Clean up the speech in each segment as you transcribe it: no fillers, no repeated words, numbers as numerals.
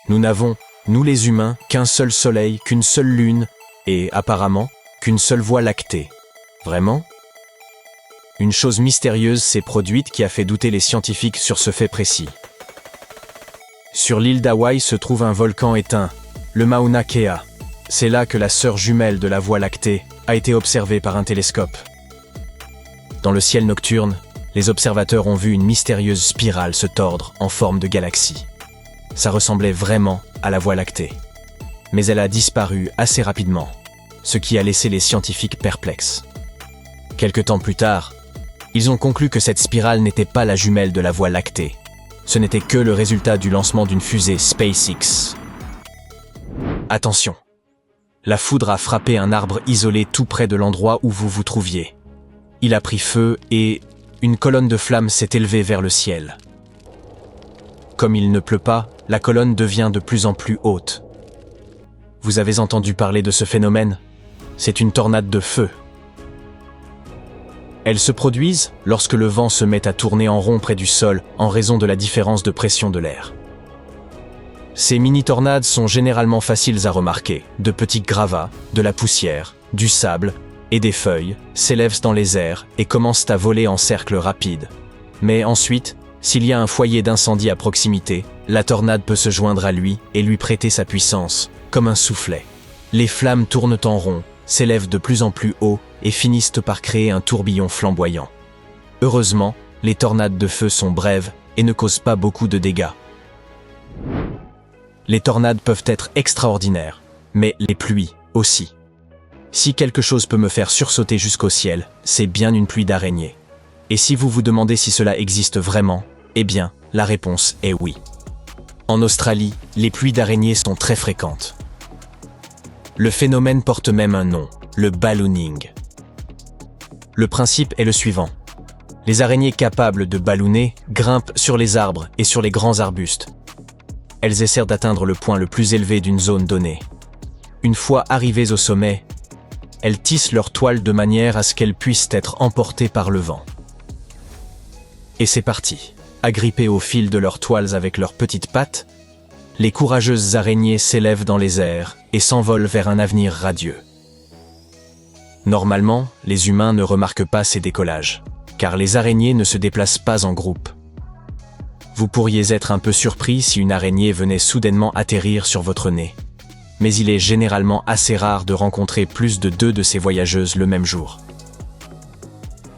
Nous n'avons, nous les humains, qu'un seul soleil, qu'une seule lune, et, apparemment, qu'une seule voie lactée. Vraiment ? Une chose mystérieuse s'est produite qui a fait douter les scientifiques sur ce fait précis. Sur l'île d'Hawaï se trouve un volcan éteint, le Mauna Kea. C'est là que la sœur jumelle de la Voie lactée a été observée par un télescope. Dans le ciel nocturne, les observateurs ont vu une mystérieuse spirale se tordre en forme de galaxie. Ça ressemblait vraiment à la Voie lactée. Mais elle a disparu assez rapidement, ce qui a laissé les scientifiques perplexes. Quelque temps plus tard, ils ont conclu que cette spirale n'était pas la jumelle de la Voie lactée. Ce n'était que le résultat du lancement d'une fusée SpaceX. Attention! La foudre a frappé un arbre isolé tout près de l'endroit où vous vous trouviez. Il a pris feu et une colonne de flammes s'est élevée vers le ciel. Comme il ne pleut pas, la colonne devient de plus en plus haute. Vous avez entendu parler de ce phénomène? C'est une tornade de feu. Elles se produisent lorsque le vent se met à tourner en rond près du sol en raison de la différence de pression de l'air. Ces mini-tornades sont généralement faciles à remarquer. De petits gravats, de la poussière, du sable et des feuilles s'élèvent dans les airs et commencent à voler en cercles rapides. Mais ensuite, s'il y a un foyer d'incendie à proximité, la tornade peut se joindre à lui et lui prêter sa puissance, comme un soufflet. Les flammes tournent en rond, s'élèvent de plus en plus haut et finissent par créer un tourbillon flamboyant. Heureusement, les tornades de feu sont brèves et ne causent pas beaucoup de dégâts. Les tornades peuvent être extraordinaires, mais les pluies aussi. Si quelque chose peut me faire sursauter jusqu'au ciel, c'est bien une pluie d'araignées. Et si vous vous demandez si cela existe vraiment, eh bien, la réponse est oui. En Australie, les pluies d'araignées sont très fréquentes. Le phénomène porte même un nom, le ballooning. Le principe est le suivant. Les araignées capables de ballooner grimpent sur les arbres et sur les grands arbustes. Elles essaient d'atteindre le point le plus élevé d'une zone donnée. Une fois arrivées au sommet, elles tissent leur toile de manière à ce qu'elles puissent être emportées par le vent. Et c'est parti. Agrippées au fil de leurs toiles avec leurs petites pattes, les courageuses araignées s'élèvent dans les airs et s'envolent vers un avenir radieux. Normalement, les humains ne remarquent pas ces décollages, car les araignées ne se déplacent pas en groupe. Vous pourriez être un peu surpris si une araignée venait soudainement atterrir sur votre nez. Mais il est généralement assez rare de rencontrer plus de 2 de ces voyageuses le même jour.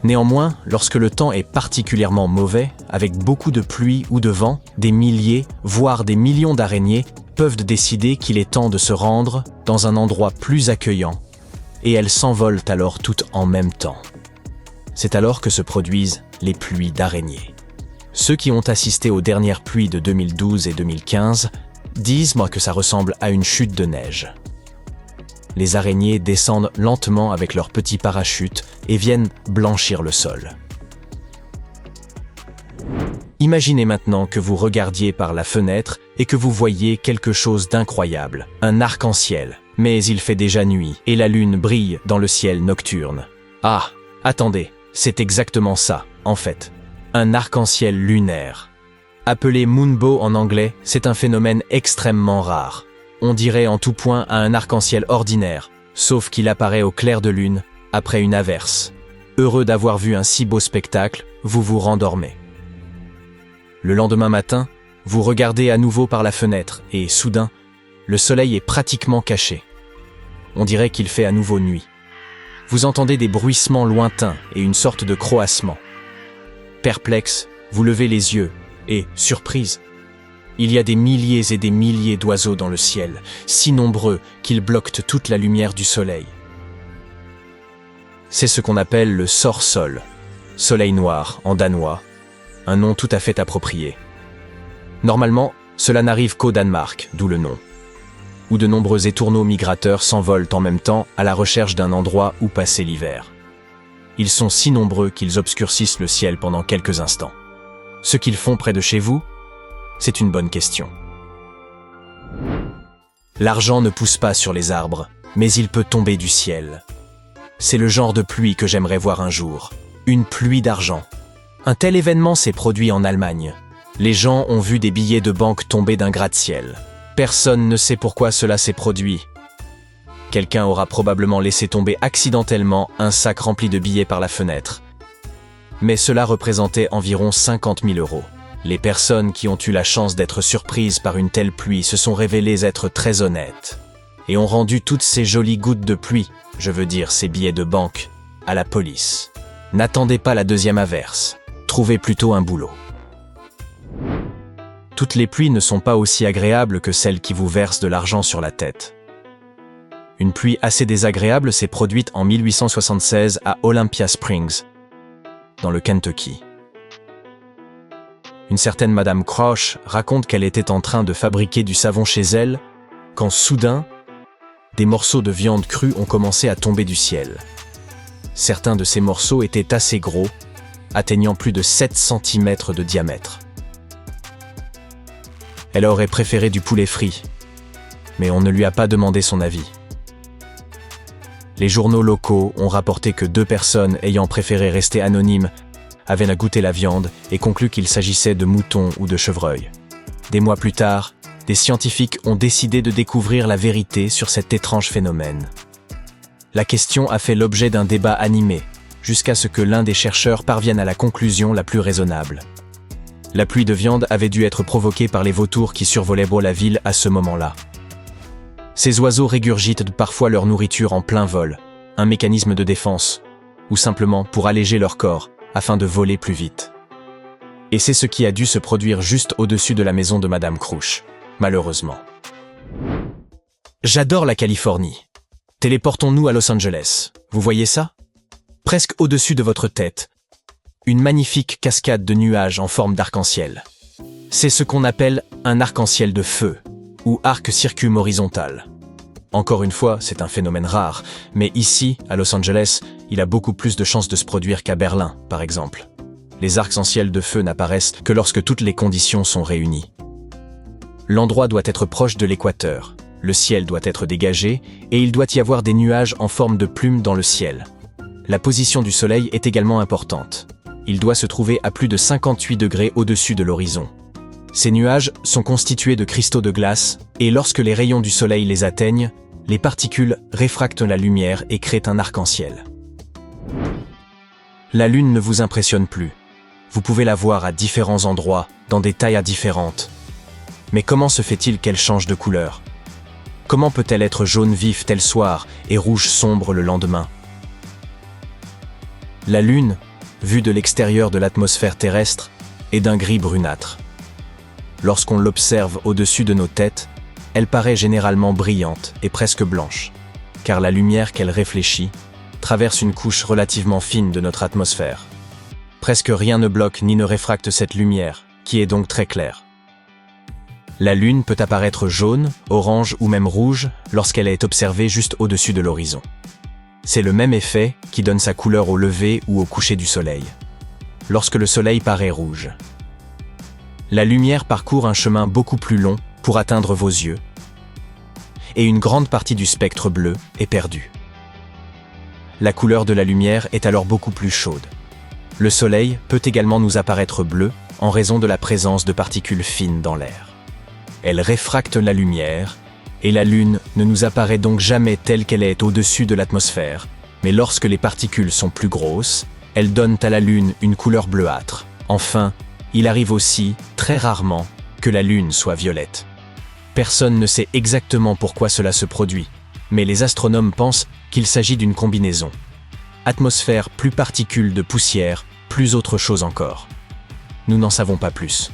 Néanmoins, lorsque le temps est particulièrement mauvais, avec beaucoup de pluie ou de vent, des milliers, voire des millions d'araignées peuvent décider qu'il est temps de se rendre dans un endroit plus accueillant, et elles s'envolent alors toutes en même temps. C'est alors que se produisent les pluies d'araignées. Ceux qui ont assisté aux dernières pluies de 2012 et 2015 disent que ça ressemble à une chute de neige. Les araignées descendent lentement avec leurs petits parachutes et viennent blanchir le sol. Imaginez maintenant que vous regardiez par la fenêtre et que vous voyez quelque chose d'incroyable, un arc-en-ciel. Mais il fait déjà nuit et la lune brille dans le ciel nocturne. Ah, attendez, c'est exactement ça, en fait. Un arc-en-ciel lunaire. Appelé moonbow en anglais, c'est un phénomène extrêmement rare. On dirait en tout point à un arc-en-ciel ordinaire, sauf qu'il apparaît au clair de lune, après une averse. Heureux d'avoir vu un si beau spectacle, vous vous rendormez. Le lendemain matin, vous regardez à nouveau par la fenêtre et, soudain, le soleil est pratiquement caché. On dirait qu'il fait à nouveau nuit. Vous entendez des bruissements lointains et une sorte de croassement. Perplexe, vous levez les yeux et, surprise, il y a des milliers et des milliers d'oiseaux dans le ciel, si nombreux qu'ils bloquent toute la lumière du soleil. C'est ce qu'on appelle le sorsol, soleil noir en danois, un nom tout à fait approprié. Normalement, cela n'arrive qu'au Danemark, d'où le nom, où de nombreux étourneaux migrateurs s'envolent en même temps à la recherche d'un endroit où passer l'hiver. Ils sont si nombreux qu'ils obscurcissent le ciel pendant quelques instants. Ce qu'ils font près de chez vous, c'est une bonne question. L'argent ne pousse pas sur les arbres, mais il peut tomber du ciel. C'est le genre de pluie que j'aimerais voir un jour. Une pluie d'argent. Un tel événement s'est produit en Allemagne. Les gens ont vu des billets de banque tomber d'un gratte-ciel. Personne ne sait pourquoi cela s'est produit. Quelqu'un aura probablement laissé tomber accidentellement un sac rempli de billets par la fenêtre. Mais cela représentait environ 50 000 €. Les personnes qui ont eu la chance d'être surprises par une telle pluie se sont révélées être très honnêtes et ont rendu toutes ces jolies gouttes de pluie, je veux dire ces billets de banque, à la police. N'attendez pas la deuxième averse. Trouvez plutôt un boulot. Toutes les pluies ne sont pas aussi agréables que celles qui vous versent de l'argent sur la tête. Une pluie assez désagréable s'est produite en 1876 à Olympia Springs, dans le Kentucky. Une certaine Madame Crouch raconte qu'elle était en train de fabriquer du savon chez elle, quand soudain, des morceaux de viande crue ont commencé à tomber du ciel. Certains de ces morceaux étaient assez gros, atteignant plus de 7 cm de diamètre. Elle aurait préféré du poulet frit, mais on ne lui a pas demandé son avis. Les journaux locaux ont rapporté que 2 personnes ayant préféré rester anonymes avaient goûté la viande et conclu qu'il s'agissait de moutons ou de chevreuils. Des mois plus tard, des scientifiques ont décidé de découvrir la vérité sur cet étrange phénomène. La question a fait l'objet d'un débat animé, jusqu'à ce que l'un des chercheurs parvienne à la conclusion la plus raisonnable. La pluie de viande avait dû être provoquée par les vautours qui survolaient la ville à ce moment-là. Ces oiseaux régurgitent parfois leur nourriture en plein vol, un mécanisme de défense, ou simplement pour alléger leur corps, afin de voler plus vite. Et c'est ce qui a dû se produire juste au-dessus de la maison de Madame Crouch, malheureusement. J'adore la Californie. Téléportons-nous à Los Angeles. Vous voyez ça? Presque au-dessus de votre tête. Une magnifique cascade de nuages en forme d'arc-en-ciel. C'est ce qu'on appelle un arc-en-ciel de feu, ou arc circum horizontal. Encore une fois, c'est un phénomène rare, mais ici, à Los Angeles, il a beaucoup plus de chances de se produire qu'à Berlin, par exemple. Les arcs-en-ciel de feu n'apparaissent que lorsque toutes les conditions sont réunies. L'endroit doit être proche de l'équateur, le ciel doit être dégagé, et il doit y avoir des nuages en forme de plumes dans le ciel. La position du soleil est également importante. Il doit se trouver à plus de 58 degrés au-dessus de l'horizon. Ces nuages sont constitués de cristaux de glace, et lorsque les rayons du soleil les atteignent, les particules réfractent la lumière et créent un arc-en-ciel. La Lune ne vous impressionne plus. Vous pouvez la voir à différents endroits, dans des tailles différentes. Mais comment se fait-il qu'elle change de couleur? Comment peut-elle être jaune vif tel soir et rouge sombre le lendemain? La Lune, vue de l'extérieur de l'atmosphère terrestre, est d'un gris brunâtre. Lorsqu'on l'observe au-dessus de nos têtes, elle paraît généralement brillante et presque blanche, car la lumière qu'elle réfléchit traverse une couche relativement fine de notre atmosphère. Presque rien ne bloque ni ne réfracte cette lumière, qui est donc très claire. La Lune peut apparaître jaune, orange ou même rouge lorsqu'elle est observée juste au-dessus de l'horizon. C'est le même effet qui donne sa couleur au lever ou au coucher du soleil, lorsque le soleil paraît rouge. La lumière parcourt un chemin beaucoup plus long pour atteindre vos yeux, et une grande partie du spectre bleu est perdue. La couleur de la lumière est alors beaucoup plus chaude. Le soleil peut également nous apparaître bleu en raison de la présence de particules fines dans l'air. Elles réfractent la lumière, et la Lune ne nous apparaît donc jamais telle qu'elle est au-dessus de l'atmosphère, mais lorsque les particules sont plus grosses, elles donnent à la Lune une couleur bleuâtre. Enfin, il arrive aussi, très rarement, que la Lune soit violette. Personne ne sait exactement pourquoi cela se produit, mais les astronomes pensent qu'il s'agit d'une combinaison. Atmosphère plus particules de poussière, plus autre chose encore. Nous n'en savons pas plus.